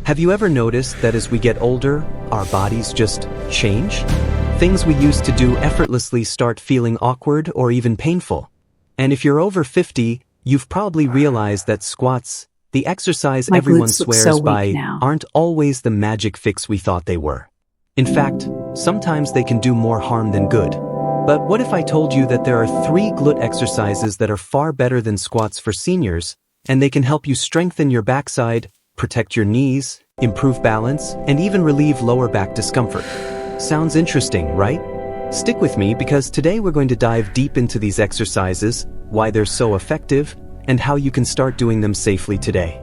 Have you ever noticed that as we get older, our bodies just change? Things we used to do effortlessly start feeling awkward or even painful. And if you're over 50, you've probably realized that squats, the exercise My everyone glutes look swears so weak by, now. aren't always the magic fix we thought they were. In fact, sometimes they can do more harm than good. But what if I told you that there are 3 glute exercises that are far better than squats for seniors, and they can help you strengthen your backside, protect your knees, improve balance, and even relieve lower back discomfort? Sounds interesting, right? Stick with me because today we're going to dive deep into these exercises, why they're so effective, and how you can start doing them safely today.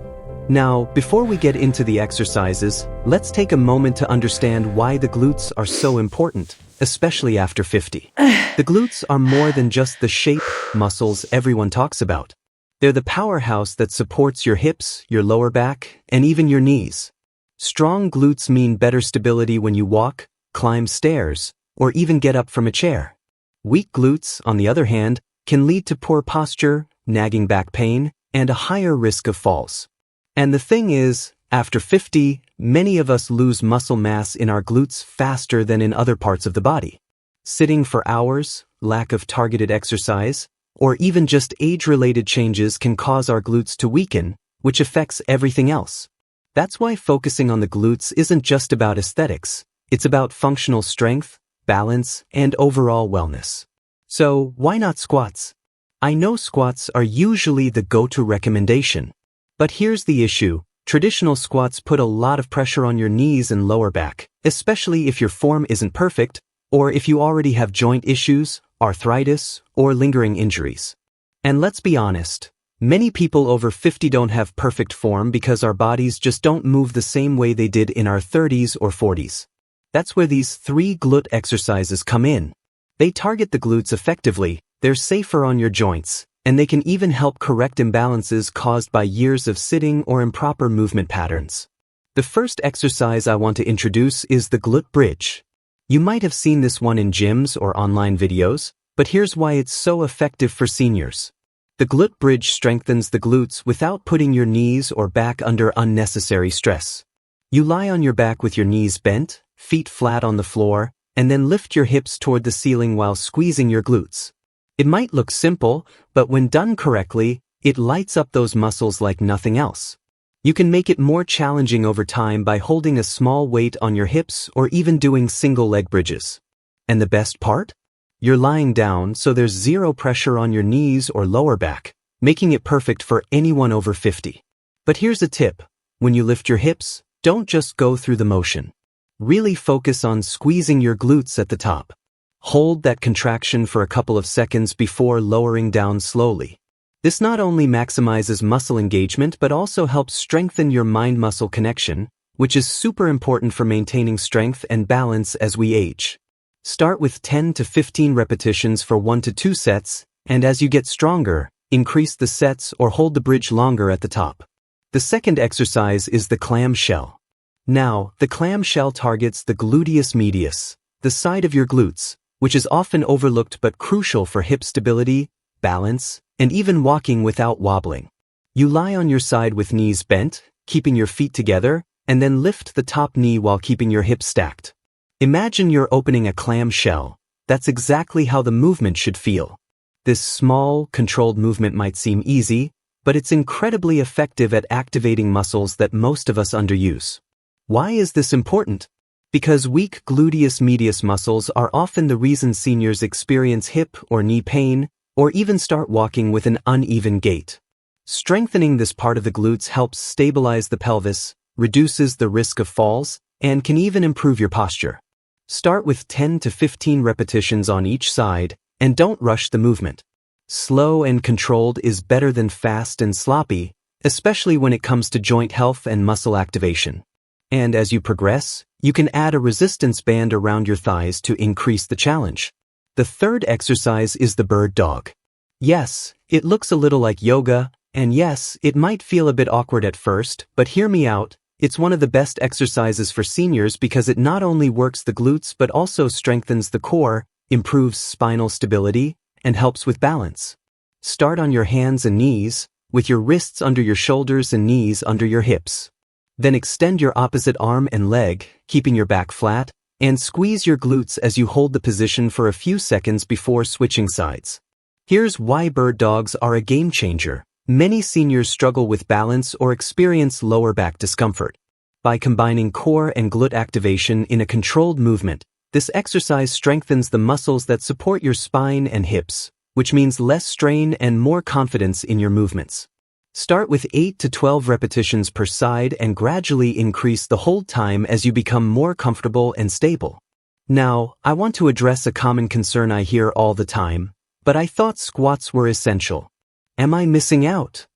Now, before we get into the exercises, let's take a moment to understand why the glutes are so important, especially after 50. The glutes are more than just the shape muscles everyone talks about. They're the powerhouse that supports your hips, your lower back, and even your knees. Strong glutes mean better stability when you walk, climb stairs, or even get up from a chair. Weak glutes, on the other hand, can lead to poor posture, nagging back pain, and a higher risk of falls. And the thing is, after 50, many of us lose muscle mass in our glutes faster than in other parts of the body. Sitting for hours, lack of targeted exercise, or even just age-related changes can cause our glutes to weaken, which affects everything else. That's why focusing on the glutes isn't just about aesthetics, it's about functional strength, balance, and overall wellness. So, why not squats? I know squats are usually the go-to recommendation. But here's the issue. Traditional squats put a lot of pressure on your knees and lower back, especially if your form isn't perfect, or if you already have joint issues, arthritis, or lingering injuries. And let's be honest, many people over 50 don't have perfect form because our bodies just don't move the same way they did in our 30s or 40s. That's where these 3 glute exercises come in. They target the glutes effectively, they're safer on your joints, and they can even help correct imbalances caused by years of sitting or improper movement patterns. The first exercise I want to introduce is the glute bridge. You might have seen this one in gyms or online videos, but here's why it's so effective for seniors. The glute bridge strengthens the glutes without putting your knees or back under unnecessary stress. You lie on your back with your knees bent, feet flat on the floor, and then lift your hips toward the ceiling while squeezing your glutes. It might look simple, but when done correctly, it lights up those muscles like nothing else. You can make it more challenging over time by holding a small weight on your hips or even doing single leg bridges. And the best part? You're lying down, so there's zero pressure on your knees or lower back, making it perfect for anyone over 50. But here's a tip. When you lift your hips, don't just go through the motion. Really focus on squeezing your glutes at the top. Hold that contraction for a couple of seconds before lowering down slowly. This not only maximizes muscle engagement but also helps strengthen your mind-muscle connection, which is super important for maintaining strength and balance as we age. Start with 10 to 15 repetitions for 1 to 2 sets, and as you get stronger, increase the sets or hold the bridge longer at the top. The second exercise is the clamshell. Now, the clamshell targets the gluteus medius, the side of your glutes, which is often overlooked but crucial for hip stability, balance, and even walking without wobbling. You lie on your side with knees bent, keeping your feet together, and then lift the top knee while keeping your hips stacked. Imagine you're opening a clamshell. That's exactly how the movement should feel. This small, controlled movement might seem easy, but it's incredibly effective at activating muscles that most of us underuse. Why is this important? Because weak gluteus medius muscles are often the reason seniors experience hip or knee pain, or even start walking with an uneven gait. Strengthening this part of the glutes helps stabilize the pelvis, reduces the risk of falls, and can even improve your posture. Start with 10 to 15 repetitions on each side, and don't rush the movement. Slow and controlled is better than fast and sloppy, especially when it comes to joint health and muscle activation. And as you progress, you can add a resistance band around your thighs to increase the challenge. The third exercise is the bird dog. Yes, it looks a little like yoga, and yes, it might feel a bit awkward at first, but hear me out, it's one of the best exercises for seniors because it not only works the glutes but also strengthens the core, improves spinal stability, and helps with balance. Start on your hands and knees, with your wrists under your shoulders and knees under your hips. Then extend your opposite arm and leg, keeping your back flat, and squeeze your glutes as you hold the position for a few seconds before switching sides. Here's why bird dogs are a game changer. Many seniors struggle with balance or experience lower back discomfort. By combining core and glute activation in a controlled movement, this exercise strengthens the muscles that support your spine and hips, which means less strain and more confidence in your movements. Start with 8 to 12 repetitions per side and gradually increase the hold time as you become more comfortable and stable. Now, I want to address a common concern I hear all the time, but I thought squats were essential. Am I missing out?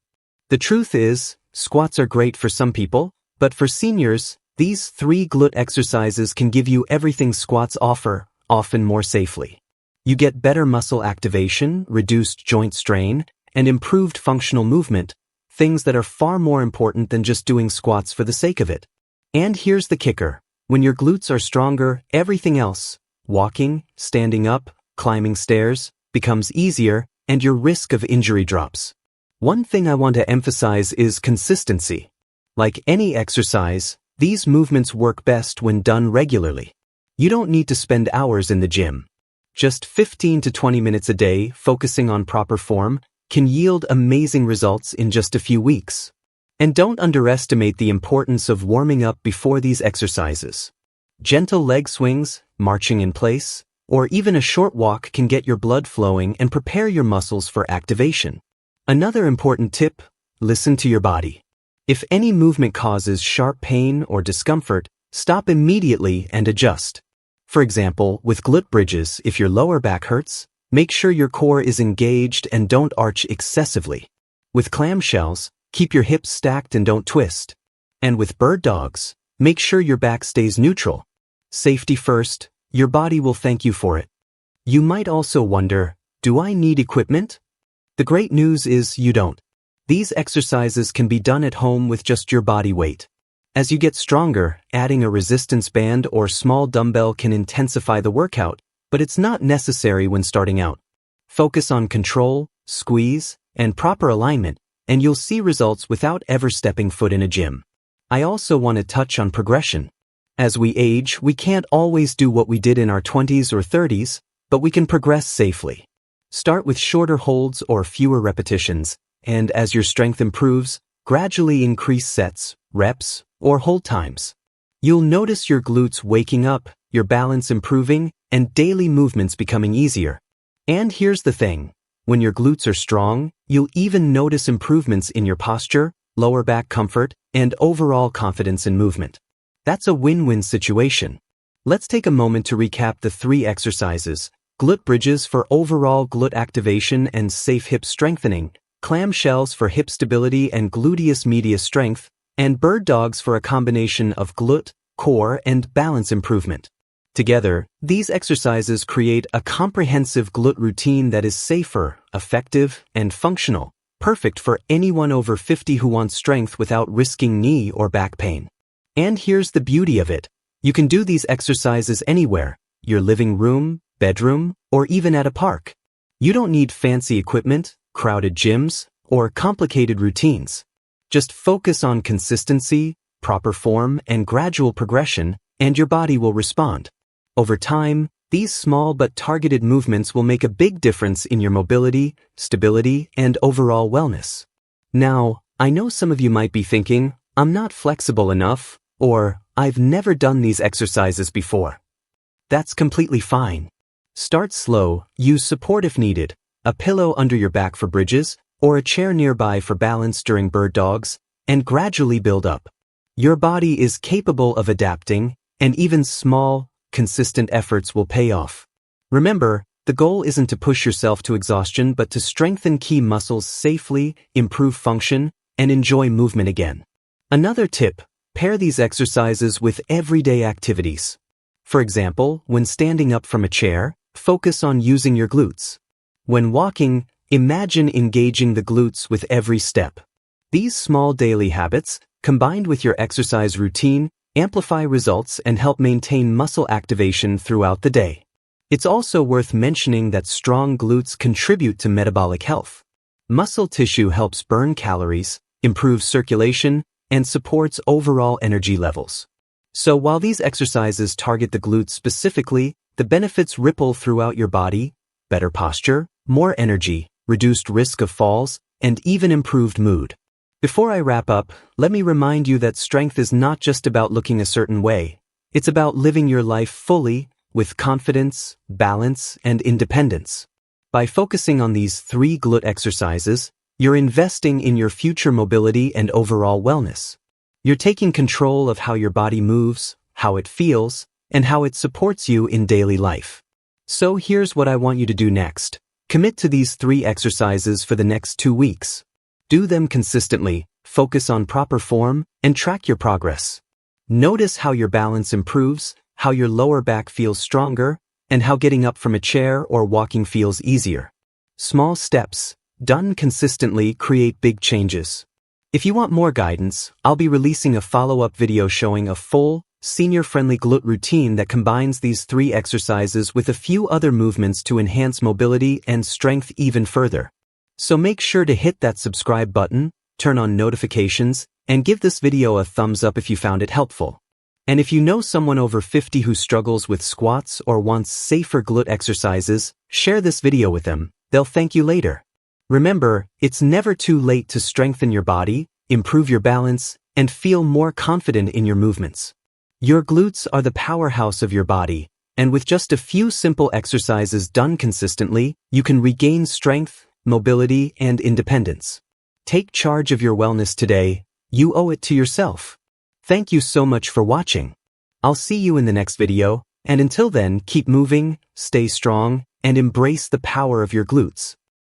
The truth is, squats are great for some people, but for seniors, these 3 glute exercises can give you everything squats offer, often more safely. You get better muscle activation, reduced joint strain, and improved functional movement, things that are far more important than just doing squats for the sake of it. And here's the kicker. When your glutes are stronger, everything else, walking, standing up, climbing stairs, becomes easier, and your risk of injury drops. One thing I want to emphasize is consistency. Like any exercise, these movements work best when done regularly. You don't need to spend hours in the gym. Just 15 to 20 minutes a day focusing on proper form can yield amazing results in just a few weeks. And don't underestimate the importance of warming up before these exercises. Gentle leg swings, marching in place, or even a short walk can get your blood flowing and prepare your muscles for activation. Another important tip, listen to your body. If any movement causes sharp pain or discomfort, stop immediately and adjust. For example, with glute bridges, if your lower back hurts, make sure your core is engaged and don't arch excessively. With clamshells, keep your hips stacked and don't twist. And with bird dogs, make sure your back stays neutral. Safety first, your body will thank you for it. You might also wonder, do I need equipment? The great news is you don't. These exercises can be done at home with just your body weight. As you get stronger, adding a resistance band or small dumbbell can intensify the workout, but it's not necessary when starting out. Focus on control, squeeze, and proper alignment, and you'll see results without ever stepping foot in a gym. I also want to touch on progression. As we age, we can't always do what we did in our 20s or 30s, but we can progress safely. Start with shorter holds or fewer repetitions, and as your strength improves, gradually increase sets, reps, or hold times. You'll notice your glutes waking up, your balance improving, and daily movements becoming easier. And here's the thing, when your glutes are strong, you'll even notice improvements in your posture, lower back comfort, and overall confidence in movement. That's a win-win situation. Let's take a moment to recap the 3 exercises: glute bridges for overall glute activation and safe hip strengthening, clamshells for hip stability and gluteus medius strength, and bird dogs for a combination of glute, core, and balance improvement. Together, these exercises create a comprehensive glute routine that is safer, effective, and functional, perfect for anyone over 50 who wants strength without risking knee or back pain. And here's the beauty of it. You can do these exercises anywhere, your living room, bedroom, or even at a park. You don't need fancy equipment, crowded gyms, or complicated routines. Just focus on consistency, proper form, and gradual progression, and your body will respond. Over time, these small but targeted movements will make a big difference in your mobility, stability, and overall wellness. Now, I know some of you might be thinking, I'm not flexible enough, or I've never done these exercises before. That's completely fine. Start slow, use support if needed, a pillow under your back for bridges, or a chair nearby for balance during bird dogs, and gradually build up. Your body is capable of adapting, and even small, consistent efforts will pay off. Remember, the goal isn't to push yourself to exhaustion but to strengthen key muscles safely, improve function, and enjoy movement again. Another tip, pair these exercises with everyday activities. For example, when standing up from a chair, focus on using your glutes. When walking, imagine engaging the glutes with every step. These small daily habits, combined with your exercise routine, amplify results and help maintain muscle activation throughout the day. It's also worth mentioning that strong glutes contribute to metabolic health. Muscle tissue helps burn calories, improves circulation, and supports overall energy levels. So while these exercises target the glutes specifically, the benefits ripple throughout your body: better posture, more energy, reduced risk of falls, and even improved mood. Before I wrap up, let me remind you that strength is not just about looking a certain way. It's about living your life fully, with confidence, balance, and independence. By focusing on these 3 glute exercises, you're investing in your future mobility and overall wellness. You're taking control of how your body moves, how it feels, and how it supports you in daily life. So here's what I want you to do next. Commit to these 3 exercises for the next 2 weeks. Do them consistently, focus on proper form, and track your progress. Notice how your balance improves, how your lower back feels stronger, and how getting up from a chair or walking feels easier. Small steps, done consistently, create big changes. If you want more guidance, I'll be releasing a follow-up video showing a full, senior-friendly glute routine that combines these 3 exercises with a few other movements to enhance mobility and strength even further. So make sure to hit that subscribe button, turn on notifications, and give this video a thumbs up if you found it helpful. And if you know someone over 50 who struggles with squats or wants safer glute exercises, share this video with them. They'll thank you later. Remember, it's never too late to strengthen your body, improve your balance, and feel more confident in your movements. Your glutes are the powerhouse of your body, and with just a few simple exercises done consistently, you can regain strength, mobility, and independence. Take charge of your wellness today. You owe it to yourself. Thank you so much for watching. I'll see you in the next video, and until then, keep moving, stay strong, and embrace the power of your glutes.